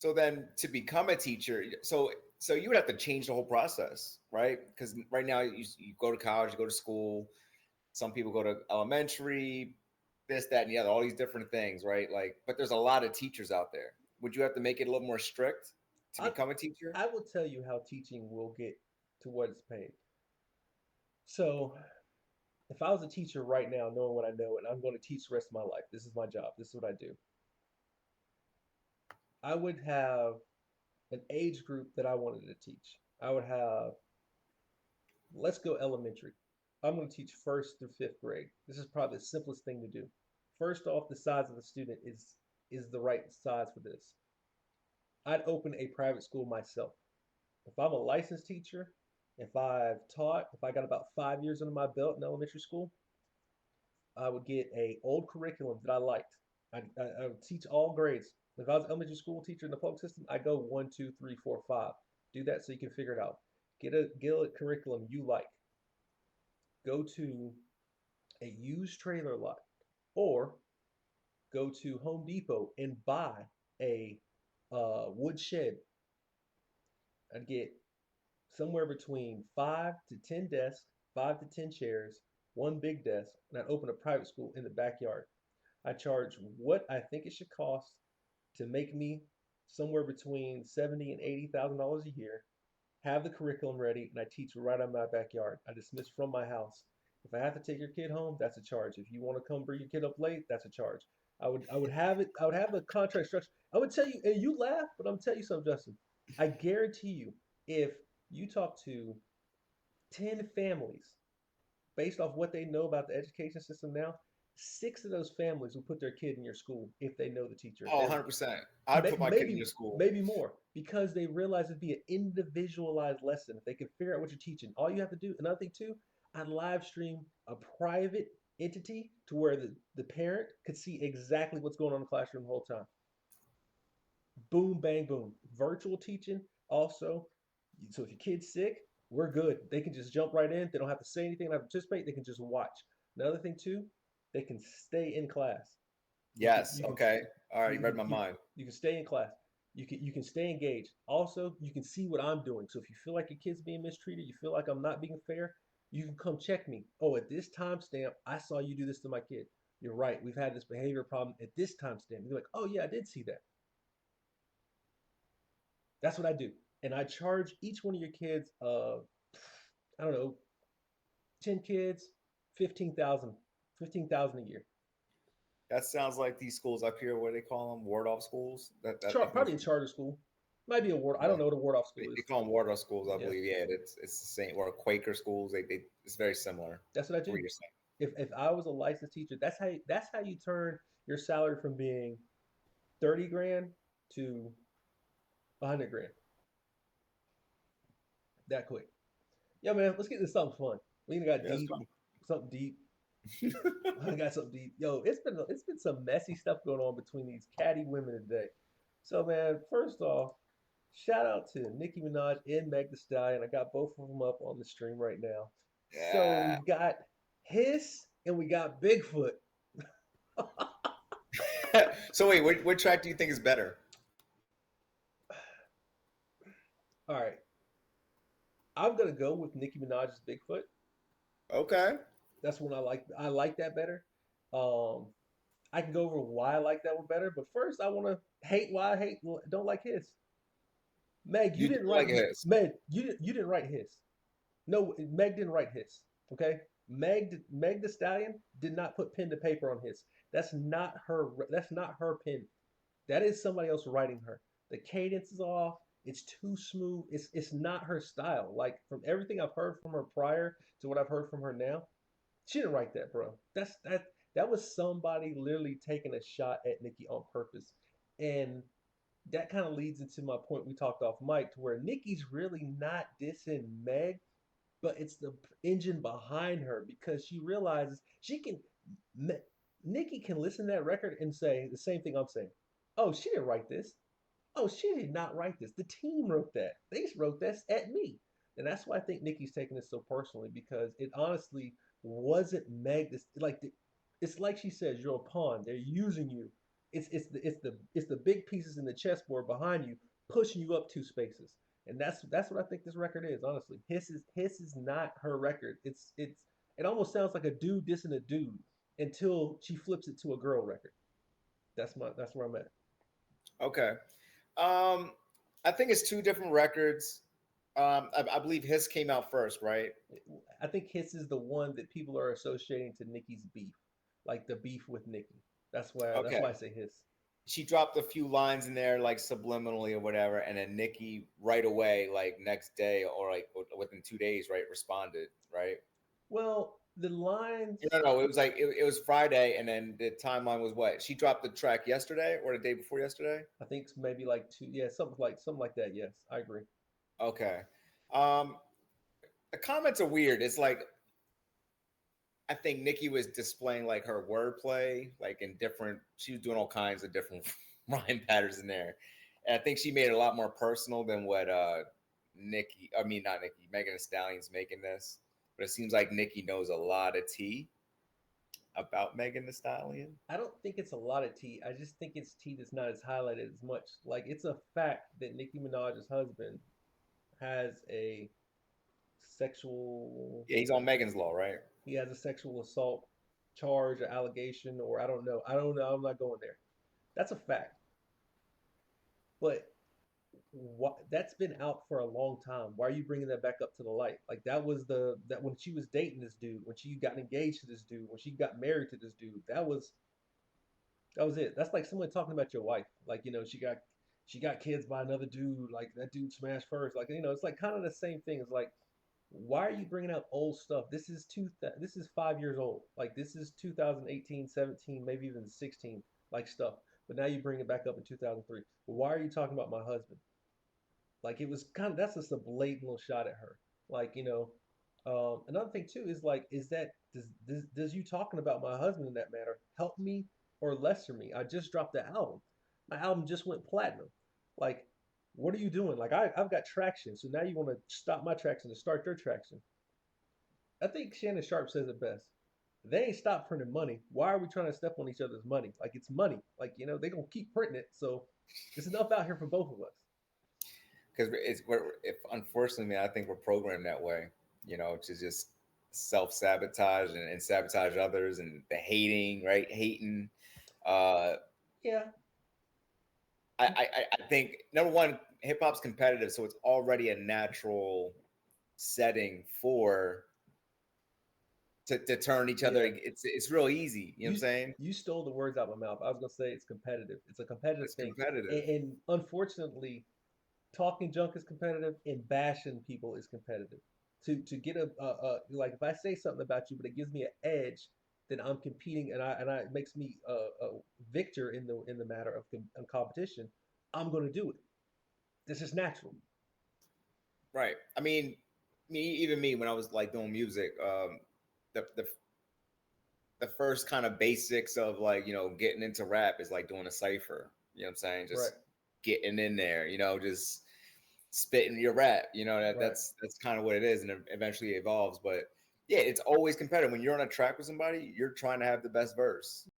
So then to become a teacher, so you would have to change the whole process, right? Because right now you go to college, you go to school. Some people go to elementary, this, that, and the other, all these different things, right? Like, but there's a lot of teachers out there. Would you have to make it a little more strict to I become a teacher? I will tell you how teaching will get to what it's paid. So if I was a teacher right now, knowing what I know, and I'm going to teach the rest of my life, this is my job, this is what I do, I would have an age group that I wanted to teach. I would have, let's go elementary. I'm going to teach first through fifth grade. This is probably the simplest thing to do. First off, the size of the student is the right size for this. I'd open a private school myself. If I'm a licensed teacher, if I got about 5 years under my belt in elementary school, I would get a old curriculum that I liked. I would teach all grades. If I was an elementary school teacher in the public system, I go one, two, three, four, five. Do that so you can figure it out. Get a curriculum you like. Go to a used trailer lot, or go to Home Depot and buy a wood shed. I'd get somewhere between 5 to 10 desks, 5 to 10 chairs, one big desk, and I'd open a private school in the backyard. I charge what I think it should cost to make me somewhere between $70,000 and $80,000 a year. Have the curriculum ready, and I teach right out of my backyard. I dismiss from my house. If I have to take your kid home, that's a charge. If you want to come bring your kid up late, that's a charge. I would have it. I would have the contract structure. I would tell you, and you laugh, but I'm gonna tell you something, Justin. I guarantee you, if you talk to 10 families based off what they know about the education system now, 6 of those families will put their kid in your school if they know the teacher. If Oh, they 100%. I'd put my kid in maybe your school. maybe more because they realize it'd be an individualized lesson if they can figure out what you're teaching. All you have to do, another thing too, I'd live stream a private entity to where the parent could see exactly what's going on in the classroom the whole time. Boom, bang, boom. Virtual teaching also. So if your kid's sick, we're good. They can just jump right in. They don't have to say anything, they don't have to participate. They can just watch. Another thing too, they can stay in class. You can Yes. you can Okay. All right. you You read can my you, mind. you can stay in class. You can stay engaged. Also, you can see what I'm doing. So if you feel like your kid's being mistreated, you feel like I'm not being fair, you can come check me. Oh, at this timestamp, I saw you do this to my kid. You're right. We've had this behavior problem at this timestamp. You're like, oh yeah, I did see that. That's what I do. And I charge each one of your kids, I don't know, 10 kids, 15,000, 15,000 a year. That sounds like these schools up here, what do they call them? Ward off schools. That I think Probably that's a what, charter school. Might be a ward. I yeah. don't know what a ward off school They is. call them ward off schools, I Yeah, believe. Yeah, it's the same. Or Quaker schools. They it's very similar that's what I to what do. you're saying. If I was a licensed teacher, that's how you turn your salary from being 30 grand to 100 grand that quick. Yeah, man, let's get into something fun. We even got Yeah, it's deep, fun. something deep. I got something deep. Yo, it's been some messy stuff going on between these catty women today. So man, first off, shout out to Nicki Minaj and Meg Thee Stallion. I got both of them up on the stream right now. So Yeah. we've got Hiss and we got Bigfoot. So wait, what track do you think is better? All right, I'm gonna go with Nicki Minaj's Bigfoot. Okay. That's one I like. I like that better. Um, I can go over why I like that one better, but first I want to hate why I hate don't like his. Meg, you You didn't don't write like his. Meg. You didn't write his. No, Meg didn't write his. Okay, Meg the Stallion did not put pen to paper on his. That's not her. That's not her pen. That is somebody else writing her. The cadence is off. It's too smooth. It's not her style. Like from everything I've heard from her prior to what I've heard from her now, she didn't write that, bro. That was somebody literally taking a shot at Nicki on purpose. And that kind of leads into my point we talked off mic to where Nicki's really not dissing Meg, but it's the engine behind her because she realizes she can. Nicki can listen to that record and say the same thing I'm saying. Oh, she didn't write this. Oh, she did not write this. The team wrote that. They just wrote this at me. And that's why I think Nicki's taking this so personally because it honestly wasn't Meg. It's like she says, you're a pawn. They're using you. It's the big pieces in the chessboard behind you, pushing you up two spaces. And that's what I think this record is, honestly. Hiss is not her record. It almost sounds like a dude dissing a dude until she flips it to a girl record. That's where I'm at. Okay. Um, I think it's two different records. I believe his came out first, right? I think Hiss is the one that people are associating to Nicki's beef, like the beef with Nicki. That's why Okay. I say Hiss. She dropped a few lines in there, like subliminally or whatever, and then Nikki right away, like next day or like within 2 days, right, responded, right? Well, the lines, No, it was like it was Friday, and then the timeline was what? She dropped the track yesterday or the day before yesterday. I think maybe like two, yeah, something like that. Yes, I agree. Okay. Um, the comments are weird. It's like I think Nikki was displaying like her wordplay, like in different. She was doing all kinds of different rhyme patterns in there, and I think she made it a lot more personal than what Nikki. I mean, not Nikki. Megan Thee Stallion's making this, but it seems like Nikki knows a lot of tea about Megan Thee Stallion. I don't think it's a lot of tea. I just think it's tea that's not as highlighted as much. Like it's a fact that Nicki Minaj's husband has a sexual Yeah, he's on Megan's Law, right? he has a sexual assault charge or allegation, or I don't know. I don't know. I'm not going there. That's a fact. But that's been out for a long time. Why are you bringing that back up to the light? Like that when she was dating this dude, when she got engaged to this dude, when she got married to this dude, that was it. That's like someone talking about your wife. Like, she got kids by another dude. Like that dude smashed first. Like, it's like kind of the same thing. It's like, why are you bringing up old stuff? This is 5 years old. Like this is 2018, 17, maybe even 16, like stuff. But now you bring it back up in 2003. Well, why are you talking about my husband? Like it was kind of that's just a blatant little shot at her. Like, another thing too is like, does you talking about my husband in that manner help me or lesser me? I just dropped the album. My album just went platinum. Like, what are you doing? Like, I've got traction, so now you want to stop my traction to start your traction. I think Shannon Sharp says it best. They ain't stopped printing money. Why are we trying to step on each other's money? Like it's money. Like, they're gonna keep printing it. So there's enough out here for both of us. Because if unfortunately, man, I think we're programmed that way. To just self sabotage and sabotage others, and the hating, right? Hating. Uh, Yeah, I think number one, hip hop's competitive, so it's already a natural setting for to turn each other. yeah. It's real easy. You know what I'm you saying? you stole the words out of my mouth. I was gonna say it's competitive. It's a competitive It's thing, competitive. and unfortunately, talking junk is competitive, and bashing people is competitive. To get like if I say something about you, but it gives me an edge, then I'm competing, and it makes me a victor in the matter of competition. I'm gonna do it. This is natural. Right. I mean, even me when I was like doing music, the first kind of basics of like getting into rap is like doing a cipher. You know what I'm saying? Right. Just getting in there. Just spitting your rap. That Right. that's kind of what it is, and it eventually evolves. But yeah, it's always competitive. When you're on a track with somebody, you're trying to have the best verse.